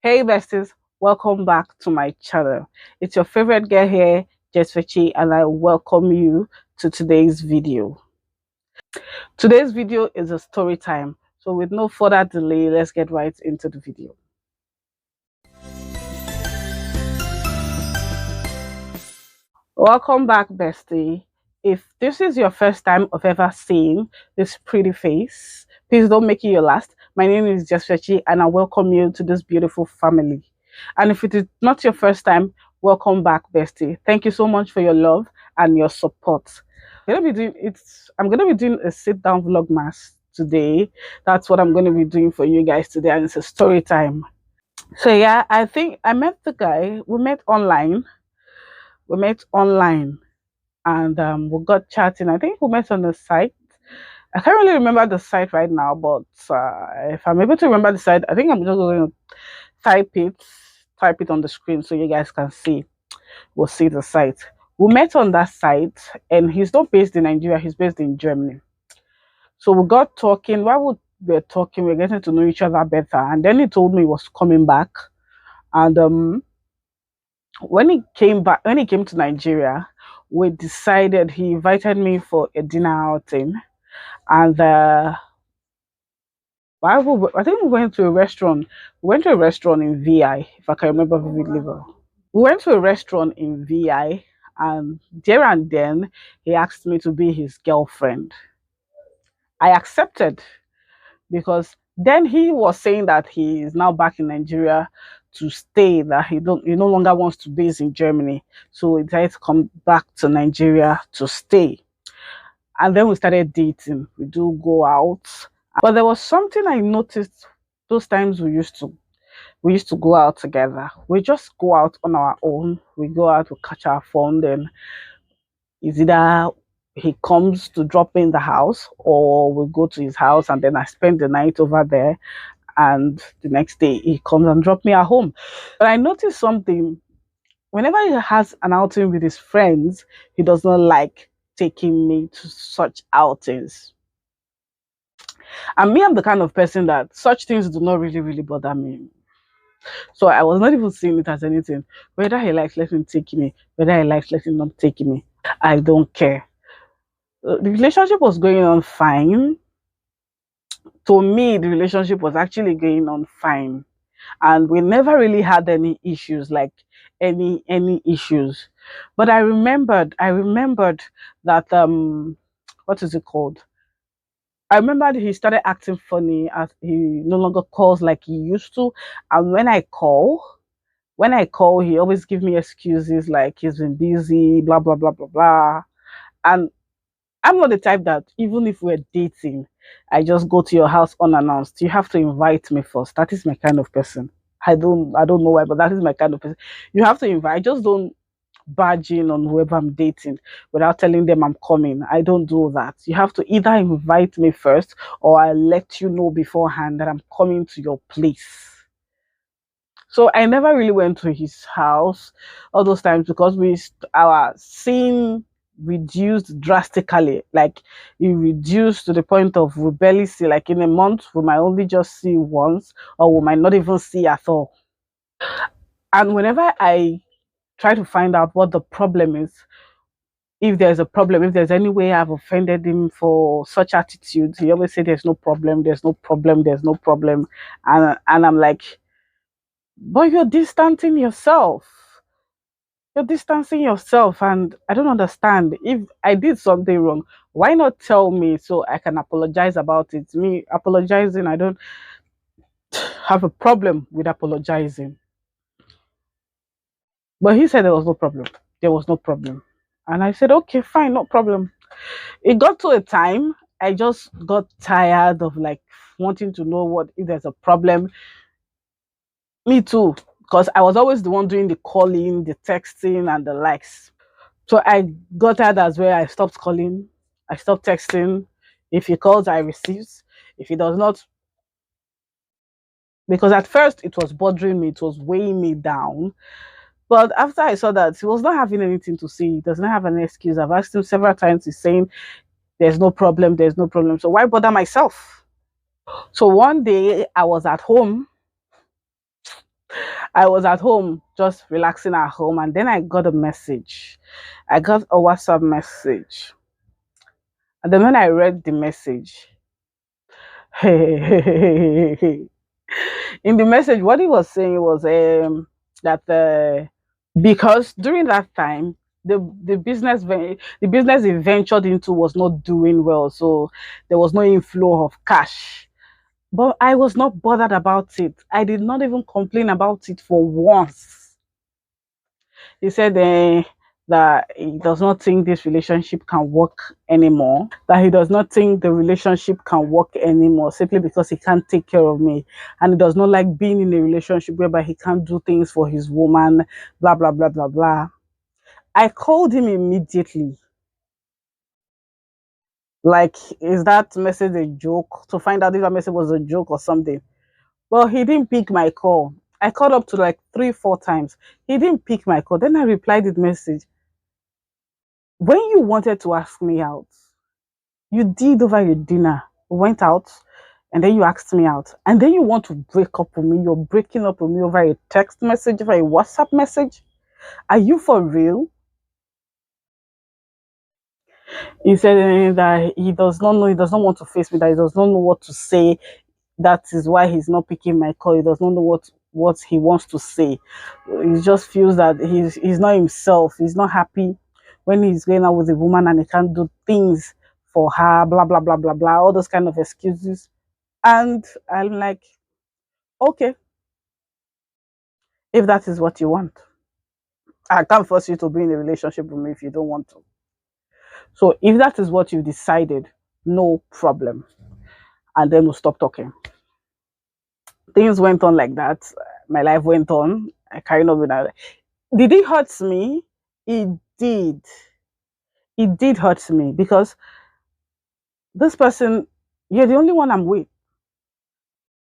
Hey besties, welcome back to my channel. It's your favorite girl here, IAMJESSFECHI, and I welcome you to today's video. Today's video is a story time. So with no further delay, let's get right into the video. Welcome back, bestie. If this is your first time of ever seeing this pretty face, please don't make it your last. My name is IAMJESSFECHI and I welcome you to this beautiful family. And if it is not your first time, welcome back, bestie. Thank you so much for your love and your support. I'm gonna be doing a sit-down vlogmas today. That's what I'm gonna be doing for you guys today, and it's a story time. So yeah, I think I met the guy. We met online. And we got chatting. I think we met on the site. I can't really remember the site right now, but if I'm able to remember the site, I think I'm just going to type it, type it on the screen so you guys can see. We'll see the site. We met on that site, and he's not based in Nigeria. He's based in Germany. So we got talking. While we were talking, we were getting to know each other better. And then he told me he was coming back. And when he came to Nigeria, we decided he invited me for a dinner outing, and I think we went to a restaurant. We went to a restaurant in VI, if I can remember vividly well. We went to a restaurant in VI, and there and then he asked me to be his girlfriend. I accepted because then he was saying that he is now back in Nigeria to stay, that he no longer wants to base in Germany. So he decided to come back to Nigeria to stay. And then we started dating. We do go out. But there was something I noticed those times we used to go out together. We just go out on our own. We go out, we catch our phone, then it's either he comes to drop me in the house or we go to his house and then I spend the night over there, and the next day he comes and drop me at home. But I noticed something. Whenever he has an outing with his friends, he does not like taking me to such outings. And me, I'm the kind of person that such things do not really, really bother me. So I was not even seeing it as anything. Whether he likes, let him take me. Whether he likes, let him not take me. I don't care. The relationship was going on fine. To me, the relationship was actually going on fine. And we never really had any issues, like any issues. But I remembered that what is it called? I remember he started acting funny as he no longer calls like he used to. And when I call, he always give me excuses like he's been busy, blah blah blah blah blah. And I'm not the type that even if we're dating, I just go to your house unannounced. You have to invite me first. That is my kind of person. I don't know why, but that is my kind of person. You have to invite. I just don't barge in on whoever I'm dating without telling them I'm coming. I don't do that. You have to either invite me first or I let you know beforehand that I'm coming to your place. So I never really went to his house all those times because our scene reduced drastically. Like it reduced to the point of we barely see. Like in a month, we might only just see once, or we might not even see at all. And whenever I try to find out what the problem is, if there's a problem, if there's any way I've offended him for such attitudes, he always say there's no problem, there's no problem, there's no problem. And I'm like, but you're distancing yourself. You're distancing yourself, and I don't understand. If I did something wrong, why not tell me so I can apologize about it? Me apologizing, I don't have a problem with apologizing. But he said there was no problem. There was no problem. And I said, okay, fine, no problem. It got to a time I just got tired of like wanting to know what if there's a problem. Me too, because I was always the one doing the calling, the texting, and the likes. So I got tired as well. I stopped calling. I stopped texting. If he calls, I receive. If he does not, because at first it was bothering me, it was weighing me down. But after I saw that he was not having anything to say, he does not have any excuse. I've asked him several times. He's saying there's no problem, there's no problem. So why bother myself? So one day I was at home. I was at home, just relaxing at home, and then I got a message. I got a WhatsApp message. And then when I read the message, in the message, what he was saying was that because during that time, the business he ventured into was not doing well, so there was no inflow of cash. But I was not bothered about it. I did not even complain about it for once. He said that he does not think this relationship can work anymore. That he does not think the relationship can work anymore simply because he can't take care of me. And he does not like being in a relationship whereby he can't do things for his woman, blah, blah, blah, blah, blah. I called him immediately. Like, is that message a joke? To find out if that message was a joke or something. Well, he didn't pick my call. I called up to like 3, 4 times. He didn't pick my call. Then I replied the message. When you wanted to ask me out, you did over your dinner. We went out and then you asked me out. And then you want to break up with me. You're breaking up with me over a text message, over a WhatsApp message. Are you for real? He said that he does not know, he does not want to face me, that he does not know what to say. That is why he's not picking my call. He does not know what he wants to say. He just feels that he's not himself. He's not happy when he's going out with a woman and he can't do things for her, blah blah blah blah blah, all those kind of excuses. And I'm like, okay, if that is what you want, I can't force you to be in a relationship with me if you don't want to. So if that is what you decided, no problem. And then we'll stop talking. Things went on like that. My life went on. I carried on with that. Did it hurt me? It did. It did hurt me because this person, you're the only one I'm with.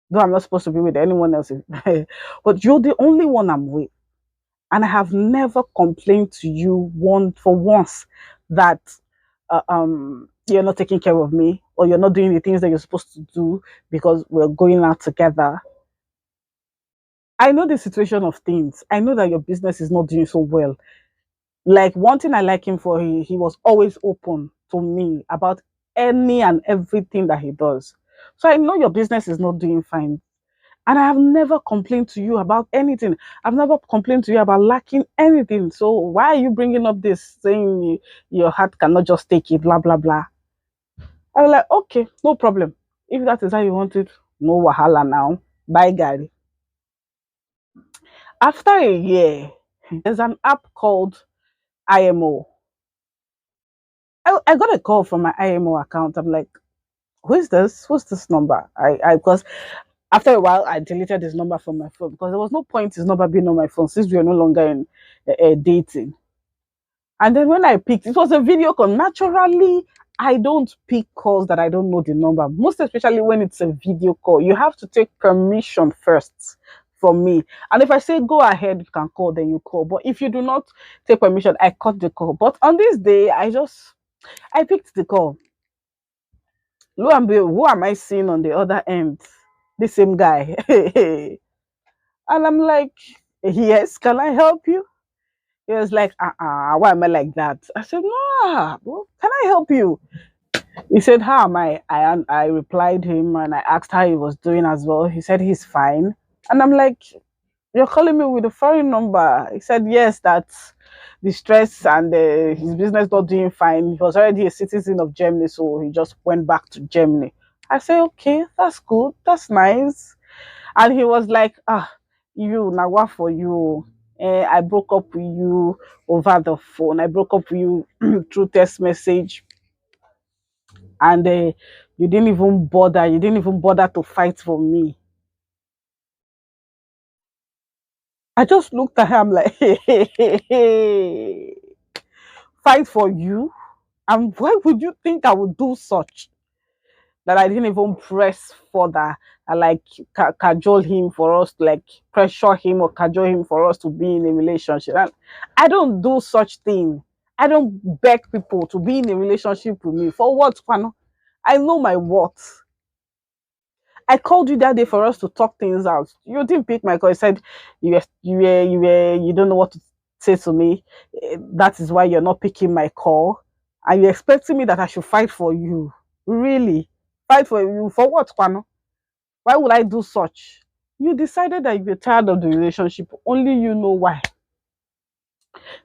Though I'm not supposed to be with anyone else, but you're the only one I'm with. And I have never complained to you for once that you're not taking care of me or you're not doing the things that you're supposed to do because we're going out together. I know the situation of things. I know that your business is not doing so well. Like one thing I like him for, he was always open to me about any and everything that he does. So I know your business is not doing fine. And I have never complained to you about anything. I've never complained to you about lacking anything. So why are you bringing up this saying your heart cannot just take it, blah, blah, blah. I was like, okay, no problem. If that is how you want it, no wahala now. Bye, Gary. After a year, there's an app called IMO. I got a call from my IMO account. I'm like, who is this? Who's this number? Because after a while, I deleted his number from my phone because there was no point his number being on my phone since we are no longer in dating. And then when I picked, it was a video call. Naturally, I don't pick calls that I don't know the number. Most especially when it's a video call, you have to take permission first from me. And if I say go ahead, you can call, then you call. But if you do not take permission, I cut the call. But on this day, I picked the call. Lo and behold, who am I seeing on the other end? The same guy. And I'm like, yes, can I help you? He was like, why am I like that? I said, no, well, can I help you? He said, how am I? I replied him and I asked how he was doing as well. He said he's fine. And I'm like, you're calling me with a foreign number. He said, yes, that's the stress and his business not doing fine. He was already a citizen of Germany, so he just went back to Germany. I said, okay, that's good. That's nice. And he was like, you, now what for you? I broke up with you over the phone. I broke up with you through text message. And you didn't even bother. You didn't even bother to fight for me. I just looked at him like, hey, fight for you? And why would you think I would do such? That I didn't even press further and like cajole him for us to like pressure him or cajole him for us to be in a relationship. And I don't do such thing. I don't beg people to be in a relationship with me. For what, Kwano? I know my worth. I called you that day for us to talk things out. You didn't pick my call. You said you don't know what to say to me. That is why you're not picking my call. And you're expecting me that I should fight for you. Really? Fight for you for what, Kwano? Why would I do such? You decided that you're tired of the relationship. Only you know why.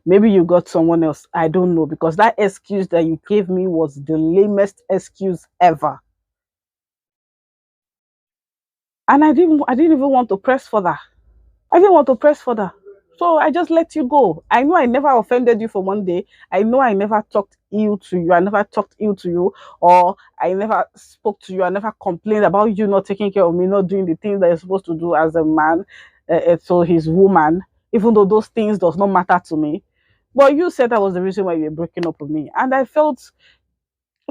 Maybe you got someone else. I don't know, because that excuse that you gave me was the lamest excuse ever. And I didn't even want to press further. I didn't want to press further. So I just let you go. I know I never offended you for one day. I know I never talked ill to you. I never talked ill to you, or I never spoke to you. I never complained about you not taking care of me, not doing the things that you're supposed to do as a man. So his woman, even though those things does not matter to me. But you said that was the reason why you were breaking up with me. And I felt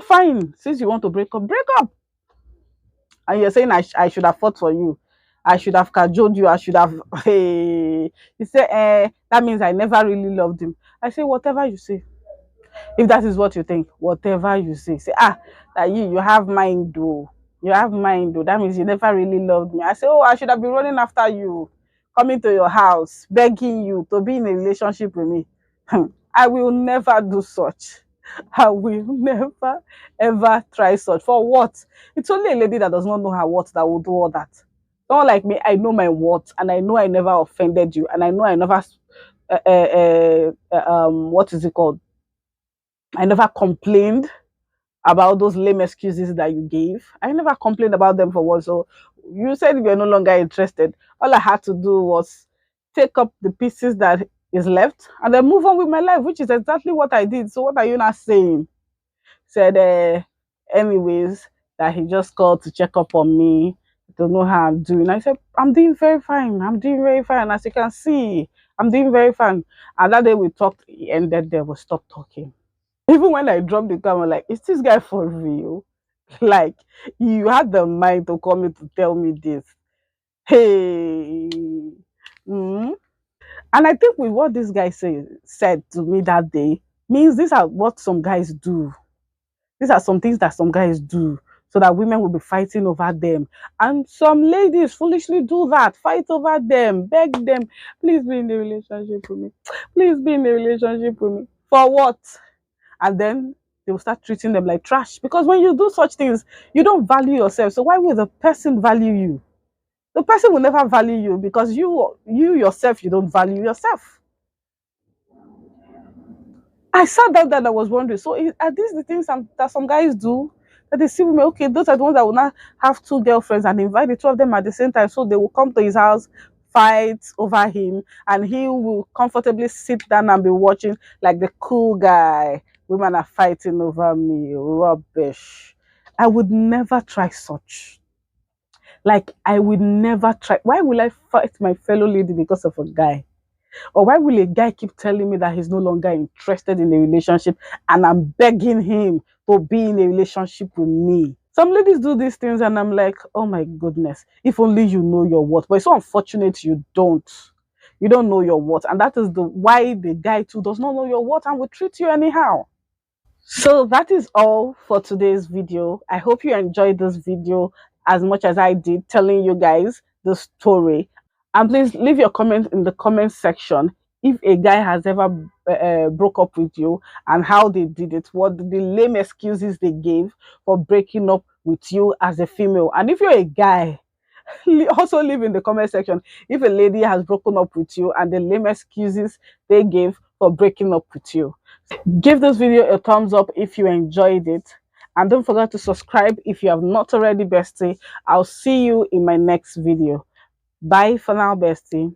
fine. Since you want to break up, break up. And you're saying I should have fought for you. I should have cajoled you. I should have. Hey, you say, that means I never really loved him. I say, whatever you say. If that is what you think, whatever you say, say, that you have mind, though. You have mind, though. That means you never really loved me. I say, oh, I should have been running after you, coming to your house, begging you to be in a relationship with me. I will never do such. I will never ever try such. For what? It's only a lady that does not know her worth that will do all that. Not like me. I know my worth, and I know I never offended you, and I know I never, what is it called? I never complained about those lame excuses that you gave. I never complained about them for once. So you said you're no longer interested. All I had to do was take up the pieces that is left and then move on with my life, which is exactly what I did. So what are you not saying? Said, anyways, that he just called to check up on me to know how I'm doing. I said, I'm doing very fine. I'm doing very fine. As you can see, I'm doing very fine. And that day we talked, he ended there, we stopped talking. Even when I dropped the camera, like, is this guy for real? Like, you had the mind to call me to tell me this. Hey. Mm. And I think with what this guy said to me that day, means these are what some guys do. These are some things that some guys do so that women will be fighting over them. And some ladies foolishly do that, fight over them, beg them, please be in a relationship with me. Please be in a relationship with me. For what? And then they will start treating them like trash. Because when you do such things, you don't value yourself. So why will the person value you? The person will never value you because you yourself, you don't value yourself. I sat down there and I was wondering, so are these the things that some guys do? That they see women, okay, those are the ones that will not have two girlfriends and invite the two of them at the same time. So they will come to his house, fight over him, and he will comfortably sit down and be watching like the cool guy. Women are fighting over me. Rubbish. I would never try such. Like, I would never try. Why will I fight my fellow lady because of a guy? Or why will a guy keep telling me that he's no longer interested in a relationship and I'm begging him to be in a relationship with me? Some ladies do these things and I'm like, oh my goodness, if only you know your worth. But it's so unfortunate you don't. You don't know your worth. And that is the why the guy too does not know your worth and will treat you anyhow. So that is all for today's video. I hope you enjoyed this video as much as I did telling you guys the story. And please leave your comment in the comment section if a guy has ever broke up with you and how they did it, what the lame excuses they gave for breaking up with you as a female. And if you're a guy, also leave in the comment section if a lady has broken up with you and the lame excuses they gave for breaking up with you. Give this video a thumbs up if you enjoyed it, and don't forget to subscribe if you have not already, bestie. I'll see you in my next video. Bye for now, bestie.